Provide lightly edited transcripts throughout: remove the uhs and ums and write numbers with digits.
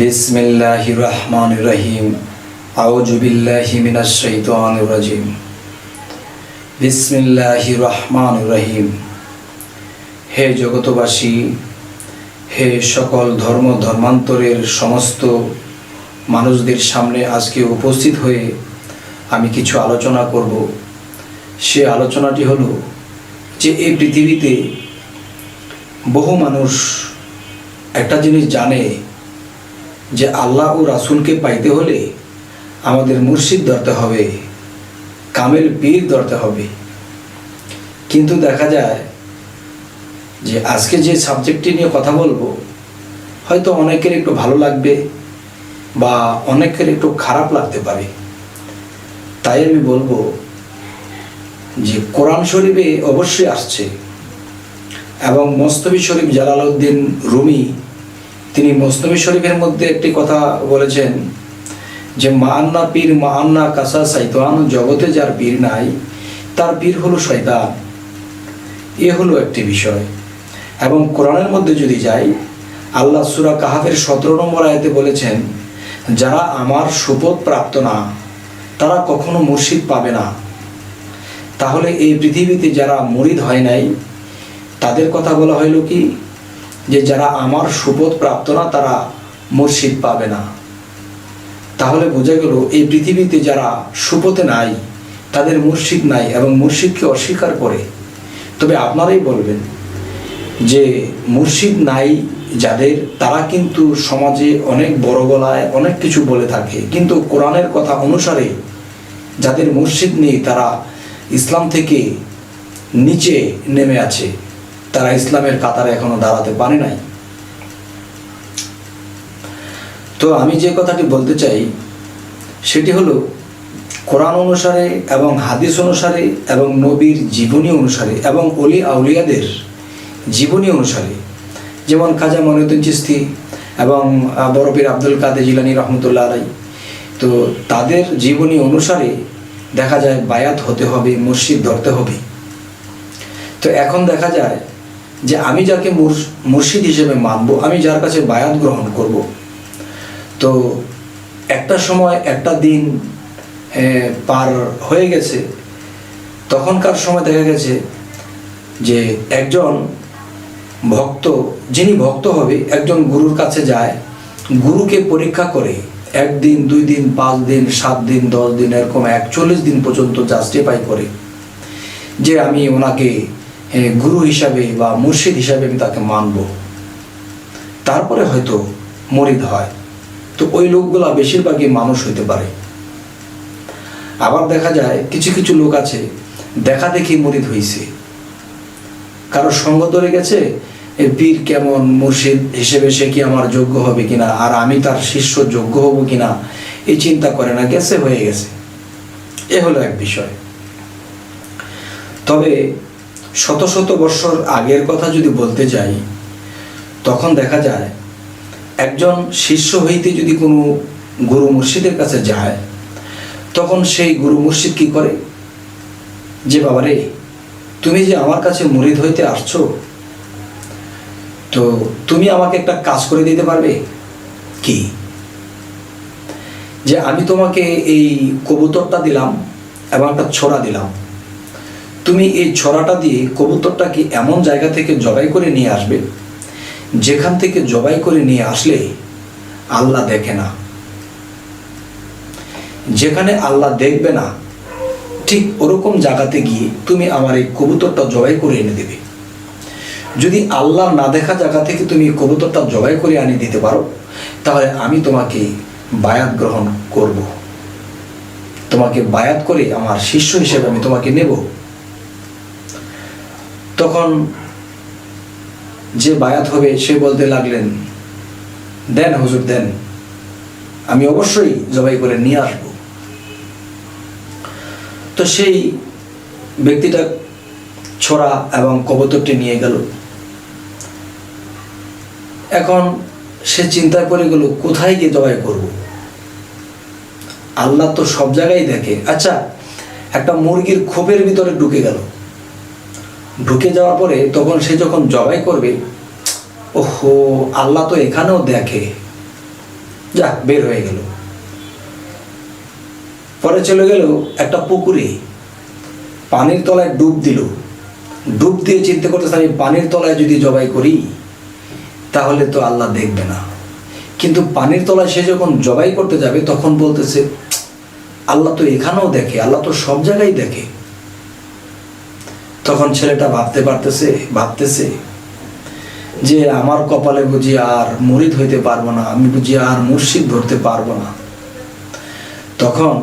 বিসমিল্লাহির রহমানির রহিম। আউযু বিল্লাহি মিনাশ শাইতানির রাজিম। বিসমিল্লাহির রহমানির রহিম। হে জগতবাসী, হে সকল ধর্ম ধর্মান্তরের সমস্ত মানুষদের সামনে আজকে উপস্থিত হয়ে আমি কিছু আলোচনা করব। সে আলোচনাটি হলো যে এই পৃথিবীতে বহু মানুষ একটা জিনিস জানে যে আল্লাহ ও রাসূলকে পাইতে হলে আমাদের মুর্শিদ ধরতে হবে, কামেল পীর ধরতে হবে। কিন্তু দেখা যায় যে আজকে যে সাবজেক্টটি নিয়ে কথা বলবো হয়তো অনেকের একটু ভালো লাগবে বা অনেকের একটু খারাপ লাগতে পারে। তাই আমি বলবো যে কোরআন শরীফে অবশ্যই আসছে, এবং মস্তবি শরীফ জালালউদ্দিন রুমি তিনি মস্তবি শরীফের মধ্যে একটি কথা বলেছেন যে মা আন্না পীর মা আন্না কাসা শয়তান, জগতে যার পীর নাই তার পীর হলো শয়তান। এ হলো একটি বিষয়। এবং কোরআনের মধ্যে যদি যাই, আল্লাহ সূরা কাহাফের 17 নম্বর আয়াতে বলেছেন, যারা আমার শপথ প্রাপ্ত না তারা কখনো মুর্শিদ পাবে না। তাহলে এই পৃথিবীতে যারা মুরিদ হয় নাই তাদের কথা বলা হইল কি, যে যারা আমার শপথ প্রাপ্ত না তারা মুর্শিদ পাবে না। তাহলে বোঝা গেল এই পৃথিবীতে যারা শপথে নাই তাদের মুর্শিদ নাই এবং মুর্শিদকে অস্বীকার করে। তবে আপনারাই বলবেন যে মুর্শিদ নাই যাদের, তারা কিন্তু সমাজে অনেক বড় গলায় অনেক কিছু বলে থাকে, কিন্তু কোরআনের কথা অনুসারে যাদের মুর্শিদ নেই তারা ইসলাম থেকে নিচে নেমে আছে, তারা ইসলামের কাতারে এখনো দাঁড়াতে পারে নাই। তো আমি যে কথাটি বলতে চাই সেটি হলো কোরআন অনুসারে এবং হাদিস অনুসারে এবং নবীর জীবনী অনুসারে এবং ওলি আউলিয়াদের জীবনী অনুসারে, যেমন খাজা মঈনুদ্দিন চিশতি এবং বড় পীর আব্দুল কাদের জিলানী রহমতুল্লাহ আলাইহি, তো তাদের জীবনী অনুসারে দেখা যায় বায়াত হতে হবে, মুর্শিদ ধরতে হবে। তো এখন দেখা যায় যে আমি যাকে মুর্শিদ হিসেবে মানব, আমি যার কাছে বায়াত গ্রহণ করব, তো একটা সময় একটা দিন পার হয়ে গেছে, তখনকার সময় দেখা গেছে যে একজন ভক্ত, যিনি ভক্ত হবে, একজন গুরুর কাছে যায়, গুরুকে পরীক্ষা করে 1 দিন 2 দিন 5 দিন 7 দিন 10 দিন এরকম 41 দিন পর্যন্ত জাস্টিফাই করে যে আমি ওনাকে গুরু হিসাবে বা মুর্শিদ হিসাবে আমি তাকে মানব, তারপরে হয়তো মুরিদ হয়। তো ওই লোকগুলা বেশিরভাগই মানুষ হইতে পারে। আবার দেখা যায় কিছু কিছু লোক আছে দেখা দেখি মুরিদ হইছে, কারো সঙ্গ ধরে গেছে, পীর কেমন, মুর্শিদ হিসেবে সে কি আমার যোগ্য হবে কিনা, আর আমি তার শিষ্য যোগ্য হব কিনা এই চিন্তা করে না, গেছে হয়ে গেছে। এ হলো এক বিষয়। তবে শত শত বছর আগের কথা যদি বলতে যাই, তখন দেখা যায় একজন শিষ্য হইতে যদি কোনো গুরু মুর্শিদের কাছে যায়, তখন সেই গুরু মুর্শিদ কি করে, যে বাবারে তুমি যে আমার কাছে মুরিদ হইতে আসছো, তো তুমি আমাকে একটা কাজ করে দিতে পারবে কি, যে আমি তোমাকে এই কবুতরটা দিলাম এবং একটা ছোরা দিলাম, তুমি এই ছোরাটা দিয়ে কবুতরটাকে এমন জায়গা থেকে জবাই করে নিয়ে আসবে যেখান থেকে জবাই করে নিয়ে আসলে আল্লাহ দেখে না, যেখানে আল্লাহ দেখবে না ঠিক ওরকম জায়গাতে গিয়ে তুমি আমার এই কবুতরটা জবাই করে এনে দেবে। যদি আল্লাহ না দেখা জায়গা থেকে তুমি কবুতরটা জবাই করে আনি দিতে পারো, তাহলে আমি তোমাকে বায়াত গ্রহণ করব, তোমাকে বায়াত করে আমার শিষ্য হিসেবে আমি তোমাকে নেব। তখন যে বায়াত হবে সে বলতে লাগলেন, দেন হুজুর দেন, আমি অবশ্যই জবাই করে নিয়ে আসব। তো সেই ব্যক্তিটা ছোরা এবং কবুতরটি নিয়ে গেল। এখন সে চিন্তায় পড়ে গেল কোথায় গিয়ে জবাই করব। আল্লাহ তো সব জায়গায় দেখে। আচ্ছা, একটা মুরগির খোপের ভিতরে ঢুকে গেল, ঢুকে যাওয়ার পরে তখন সে যখন জবাই করবে, ওহো আল্লাহ তো এখানেও দেখে, যাক বের হয়ে গেল। পরে চলে গেল একটা পুকুরে, পানির তলায় ডুব দিল। ডুব দিয়ে চিন্তা করতেছে আমি পানির তলায় যদি জবাই করি তাহলে তো আল্লাহ দেখবে না। কিন্তু পানির তলায় সে যখন জবাই করতে যাবে তখন বলতেছে আল্লাহ তো এখানেও দেখে, আল্লাহ তো সব জায়গায় দেখে। তখন ছেলেটা ভাবতেছে যে আমার কপালে বুঝি আর মুরিদ হইতে পারবো না, আমি বুঝি আর মুর্শিদ ধরতে পারবো না। তখন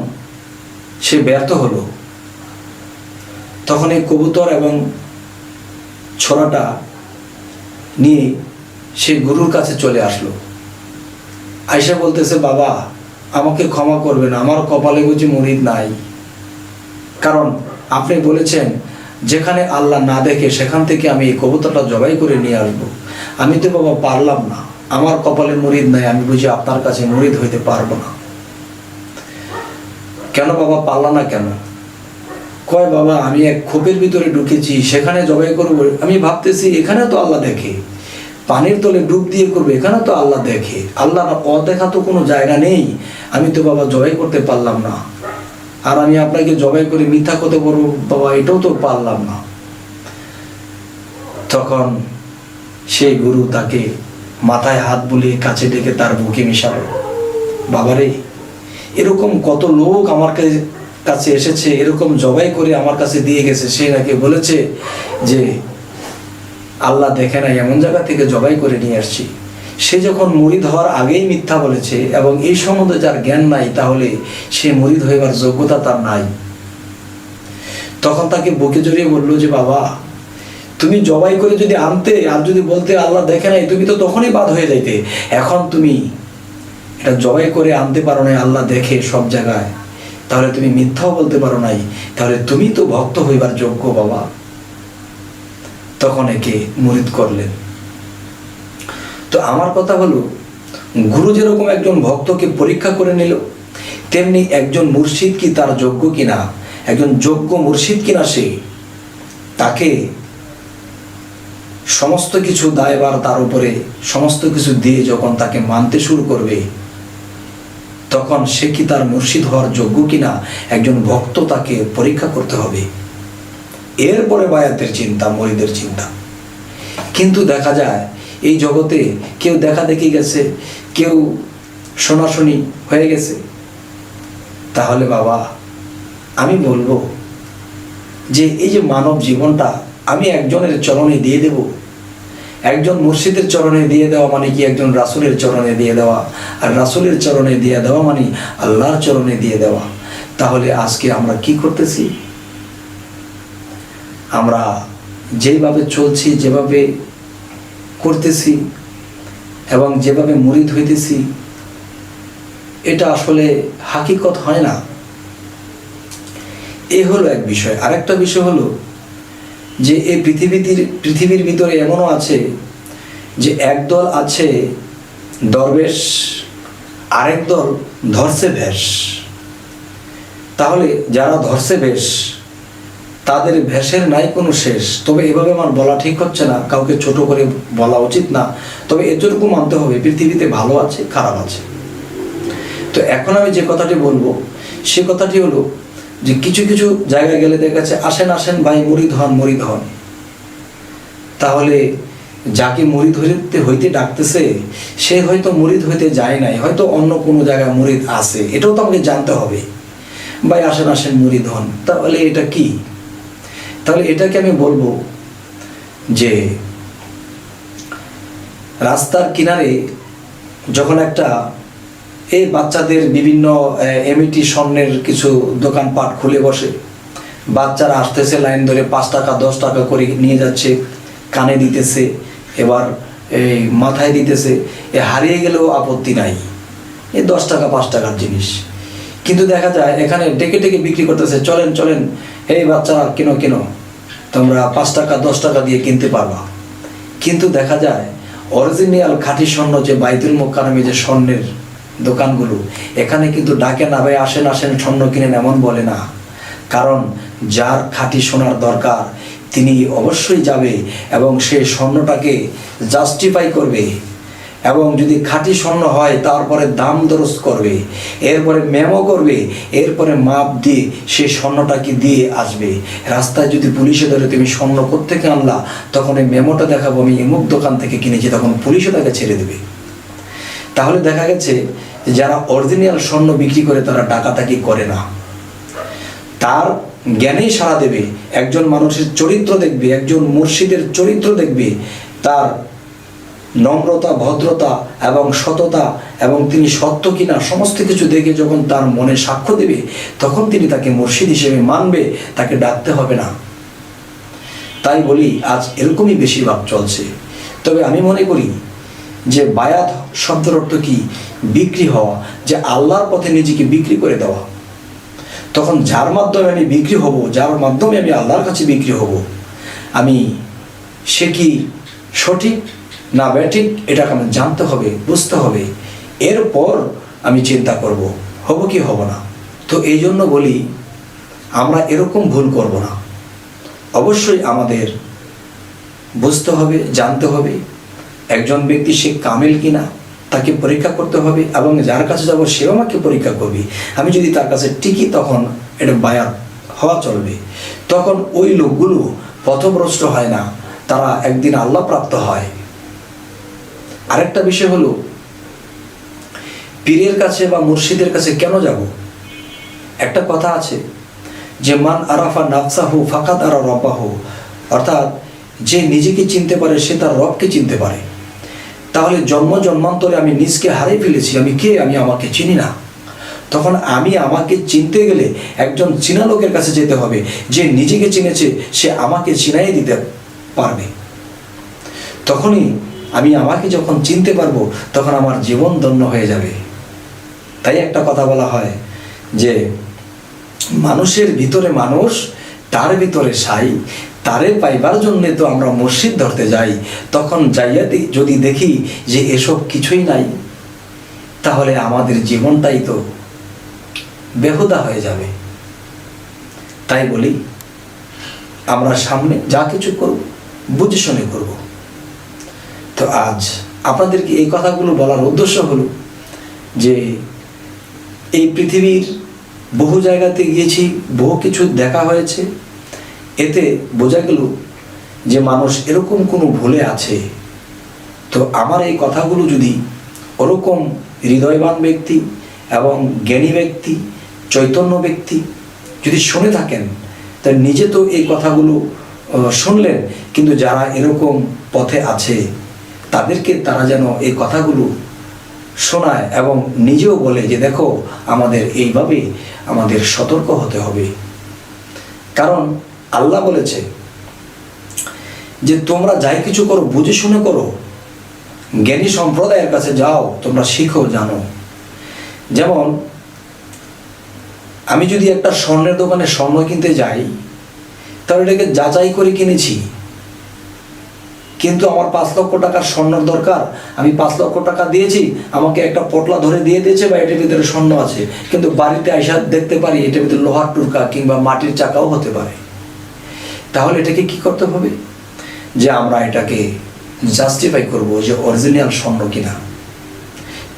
সে ব্যর্থ হলো। তখন এই কবুতর এবং ছোড়াটা নিয়ে সে গুরুর কাছে চলে আসলো। আয়সা বলতেছে বাবা আমাকে ক্ষমা করবেন, আমার কপালে বুঝি মুরিদ নাই, কারণ আপনি বলেছেন যেখানে আল্লাহ না দেখে সেখান থেকে আমি এই কবুতরটা জবাই করে নিয়ে আসবো। আমি তো বাবা পারলাম না, আমার কপালে মুরিদ নাই, আমি বুঝি আপনার কাছে মুরিদ হইতে পারবো না। কেন বাবা পারলা না কেন? কয় বাবা আমি এক খোপের ভিতরে ঢুকেছি, সেখানে জবাই করবো, আমি ভাবতেছি এখানে তো আল্লাহ দেখে, পানির তলে ডুব দিয়ে করবো, এখানে তো আল্লাহ দেখে, আল্লাহ অদেখা তো কোনো জায়গা নেই, আমি তো বাবা জবাই করতে পারলাম না। আর আমি আপনাকে জবাই করে মিথ্যা কথা বলবো বাবা, এটাও তো পারলাম না। তখন সেই গুরু তাকে মাথায় হাত বুলিয়ে কাছে ডেকে তার বুকে মিশালো। বাবারে এরকম কত লোক আমার কাছে এসেছে, এরকম জবাই করে আমার কাছে দিয়ে গেছে, সে নাকি বলেছে যে আল্লাহ দেখে নাই, এমন জায়গা থেকে জবাই করে নিয়ে আসছি। সে যখন মুরিদ হওয়ার আগেই মিথ্যা বলেছে এবং এই সম্বন্ধে যার জ্ঞান নাই, তাহলে সে মুরিদ হইবার যোগ্যতা তার নাই। তখন তাকে বুকে জড়িয়ে বললো যে বাবা তুমি জবাই করে যদি আনতে আর যদি বলতে আল্লাহ দেখে নাই, তুমি তো তখনই বাদ হয়ে যাইতে। এখন তুমি এটা জবাই করে আনতে পারো নাই, আল্লাহ দেখে সব জায়গায়, তাহলে তুমি মিথ্যাও বলতে পারো নাই, তাহলে তুমি তো ভক্ত হইবার যোগ্য বাবা। তখন একে মুরিদ করলেন। তো আমার কথা হলো, গুরু যেরকম একজন ভক্তকে পরীক্ষা করে নিল, তেমনি একজন মুর্শিদ কি তার যোগ্য কিনা, একজন যোগ্য মুর্শিদ কিনা সে, তাকে সমস্ত কিছু দায়ভার তার উপরে সমস্ত কিছু দিয়ে যখন তাকে মানতে শুরু করবে, তখন সে কি তার মুর্শিদ হওয়ার যোগ্য কিনা একজন ভক্ত তাকে পরীক্ষা করতে হবে। এরপরে বায়াতের চিন্তা, মুরিদের চিন্তা। কিন্তু দেখা যায় এই জগতে কেউ দেখা দেখি গেছে, কেউ শোনাশুনি হয়ে গেছে। তাহলে বাবা আমি বলবো যে এই যে মানব জীবনটা আমি একজনের চরণে দিয়ে দেব, একজন মুর্শিদের চরণে দিয়ে দেওয়া মানে কি একজন রাসূলের চরণে দিয়ে দেওয়া, আর রাসূলের চরণে দিয়ে দেওয়া মানে আল্লাহর চরণে দিয়ে দেওয়া। তাহলে আজকে আমরা কি করতেছি? আমরা যেভাবে চলছি, যেভাবে করতেছি এবং যেভাবে মুরিদ হইতেছি, এটা আসলে হাকিকত হয় না। এ হলো এক বিষয়। আরেকটা বিষয় হলো যে এই পৃথিবীর ভিতরে এমনও আছে যে একদল আছে দরবেশ, আরেক দল ধরছে ভেষ। তাহলে যারা ধরছে ভেষ তাদের ভেষের নাই কোনো শেষ। তবে এভাবে আমার বলা ঠিক হচ্ছে না, কাউকে ছোট করে বলা উচিত না। তবে এতটুকু মানতে হবে, পৃথিবীতে ভালো আছে, খারাপ আছে। তো এখন আমি যে কথাটি বলবো সে কথাটি হলো যে কিছু কিছু জায়গায় গেলে দেখা যাচ্ছে আসেন ভাই মুরিদ হন। তাহলে যাকে মুরিদ হইতে ডাকতেছে সে হয়তো মুরিদ হইতে যায় নাই, হয়তো অন্য কোনো জায়গায় মুরিদ আছে, এটাও তো আমাকে জানতে হবে। ভাই আসেন মুরিদ হন, তাহলে এটা কি? তাহলে এটাকে আমি বলবো যে রাস্তার কিনারে যখন একটা এই বাচ্চাদের বিভিন্ন এমইটি স্বর্ণের কিছু দোকানপাট খুলে বসে, বাচ্চারা আসতেছে লাইন ধরে 5 টাকা 10 টাকা করে নিয়ে যাচ্ছে, কানে দিতেছে, এবার এই মাথায় দিতেছে, হারিয়ে গেলেও আপত্তি নাই, এই 10 টাকা 5 টাকার জিনিস। কিন্তু দেখা যায় এখানে ডেকে বিক্রি করতেছে, চলেন এই বাচ্চারা কেন তোমরা 5 টাকা 10 টাকা দিয়ে কিনতে পারবা। কিন্তু দেখা যায় অরিজিনাল খাঁটি স্বর্ণ যে বাইতুল মুকাররমে যে স্বর্ণের দোকানগুলো, এখানে কিন্তু ডাকে না ভাই আসেন স্বর্ণ কিনেন এমন বলে না। কারণ যার খাঁটি সোনার দরকার তিনি অবশ্যই যাবে এবং সে স্বর্ণটাকে জাস্টিফাই করবে এবং যদি খাঁটি স্বর্ণ হয় তারপরে দাম দরজ করবে, এরপরে মেমো করবে, এরপরে মাপ দিয়ে সেই স্বর্ণটাকে দিয়ে আসবে। রাস্তায় যদি পুলিশে ধরে তুমি স্বর্ণ কোত্থেকে আনলা, তখন এই মেমোটা দেখাবো আমি অমুক দোকান থেকে কিনেছি, তখন পুলিশও তাকে ছেড়ে দেবে। তাহলে দেখা গেছে যারা অরিজিনাল স্বর্ণ বিক্রি করে তারা ডাকাতাকি করে না, তার জ্ঞানেই সাড়া দেবে। একজন মানুষের চরিত্র দেখবে, একজন মুর্শিদের চরিত্র দেখবে, তার নম্রতা, ভদ্রতা এবং সততা এবং তিনি সত্য কিনা সমস্ত কিছু দেখে যখন তার মনে সাক্ষ্য দেবে, তখন তিনি তাকে মুর্শিদ হিসেবে মানবে, তাকে ডাকতে হবে না। তাই বলি আজ এরকমই বেশিরভাগ চলছে। তবে আমি মনে করি যে বায়াত শব্দের অর্থ কি? বিক্রি হওয়া, যে আল্লাহর পথে নিজেকে বিক্রি করে দেওয়া। তখন যার মাধ্যমে আমি বিক্রি হব, যার মাধ্যমে আমি আল্লাহর কাছে বিক্রি হব, আমি সে কি সঠিক না ব্যাঠিক এটাকে আমার জানতে হবে, বুঝতে হবে, এরপর আমি চিন্তা করব হব কি হব না। তো এই জন্য বলি আমরা এরকম ভুল করব না। অবশ্যই আমাদের বুঝতে হবে, জানতে হবে একজন ব্যক্তি সে কামেল কিনা, তাকে পরীক্ষা করতে হবে, এবং যার কাছে যাব সেও আমাকে পরীক্ষা করবে। আমি যদি তার কাছে টিকি তখন এটা বায়াত হওয়া চলবে। তখন ওই লোকগুলো পথভ্রষ্ট হয় না, তারা একদিন আল্লাহ প্রাপ্ত হয়। আরেকটা বিষয় হলো, পীরের কাছে বা মুর্শিদের কাছে কেন যাব? একটা কথা আছে যে মান আরাফা নাফসাহু ফাকাদ আরা রব্বাহু, অর্থাৎ যে নিজেকে চিনতে পারে সে তার রবকে চিনতে পারে। তাহলে জন্ম জন্মান্তরে আমি নিজকে হারিয়ে ফেলেছি, আমি কে? আমি আমাকে চিনি না। তখন আমি আমাকে চিনতে গেলে একজন চিনা লোকের কাছে যেতে হবে, যে নিজেকে চিনেছে, সে আমাকে চিনাই দিতে পারবে। তখনই আমি আমাকে যখন চিনতে পারবো, তখন আমার জীবন ধন্য হয়ে যাবে। তাই একটা কথা বলা হয় যে মানুষের ভিতরে মানুষ, তার ভিতরে সাই, তারে পাইবার জন্য তো আমরা মুর্শিদ ধরতে যাই। তখন যাইয়া যদি দেখি যে এসব কিছুই নাই, তাহলে আমাদের জীবনটাই তো বেহুদা হয়ে যাবে। তাই বলি আমরা সামনে যা কিছু করব বুঝে শুনে করব। তো আজ আপনাদেরকে এই কথাগুলো বলার উদ্দেশ্য হলো যে এই পৃথিবীর বহু জায়গাতে গিয়েছি, বহু কিছু দেখা হয়েছে, এতে বোঝা গেল যে মানুষ এরকম কোনো ভুলে আছে। তো আমার এই কথাগুলো যদি ওরকম হৃদয়বান ব্যক্তি এবং জ্ঞানী ব্যক্তি, চৈতন্য ব্যক্তি যদি শুনে থাকেন, তা নিজে তো এই কথাগুলো শুনলেন, কিন্তু যারা এরকম পথে আছে তাদেরকে তারা যেন এই কথাগুলো শোনায় এবং নিজেও বলে যে দেখো আমাদের এইভাবে আমাদের সতর্ক হতে হবে। কারণ আল্লাহ বলেছে যে তোমরা যাই কিছু করো বুঝে শুনে করো, জ্ঞানী সম্প্রদায়ের কাছে যাও, তোমরা শিখো, জানো। যেমন আমি যদি একটা স্বর্ণের দোকানে স্বর্ণ কিনতে যাই, তাহলে এটাকে যাচাই করে কিনেছি, কিন্তু আমার 5 লক্ষ টাকার স্বর্ণের দরকার, আমি 5 লক্ষ টাকা দিয়েছি, আমাকে একটা পটলা ধরে দিয়ে দিয়েছে বা এটার ভিতরে স্বর্ণ আছে, কিন্তু বাড়িতে আইসা দেখতে পারি এটার ভিতরে লোহার টুকরা কিংবা মাটির চাকাও হতে পারে। তাহলে এটাকে কি করতে হবে? যে আমরা এটাকে জাস্টিফাই করব যে অরিজিনাল স্বর্ণ কিনা।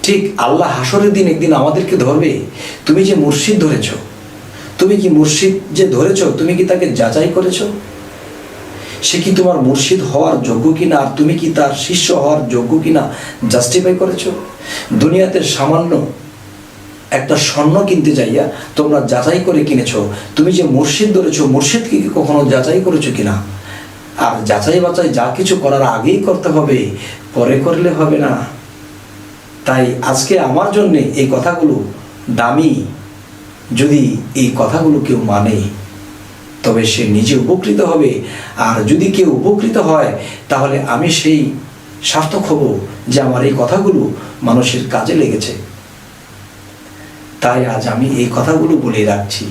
ঠিক আল্লাহ হাসরের দিন একদিন আমাদেরকে ধরবে, তুমি যে মুর্শিদ ধরেছ, তুমি কি মুর্শিদ যে ধরেছ, তুমি কি তাকে যাচাই করেছ? সে কি তোমার মুর্শিদ হওয়ার যোগ্য কিনা, আর তুমি কি তার শিষ্য হওয়ার যোগ্য কিনা জাস্টিফাই করেছ? দুনিয়াতে সামান্য একটা স্বর্ণ কিনতে যাইয়া তোমরা যাচাই করে কিনেছ, তুমি যে মুর্শিদ ধরেছ, মুর্শিদ কি কখনো যাচাই করেছো কিনা? আর যাচাই বাছাই যা কিছু করার আগেই করতে হবে, পরে করলে হবে না। তাই আজকে আমার জন্য এই কথাগুলো দামি। যদি এই কথাগুলো কেউ মানে, তবে সে নিজে উপকৃত হবে। আর যদি কেউ উপকৃত হয়, তাহলে আমি সেই সার্থক হব যে আমার এই কথাগুলো মানুষের কাজে লেগেছে। তাই আজ আমি এই কথাগুলো বলে রাখছি।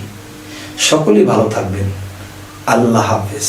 সকলেই ভালো থাকবেন। আল্লাহ হাফেজ।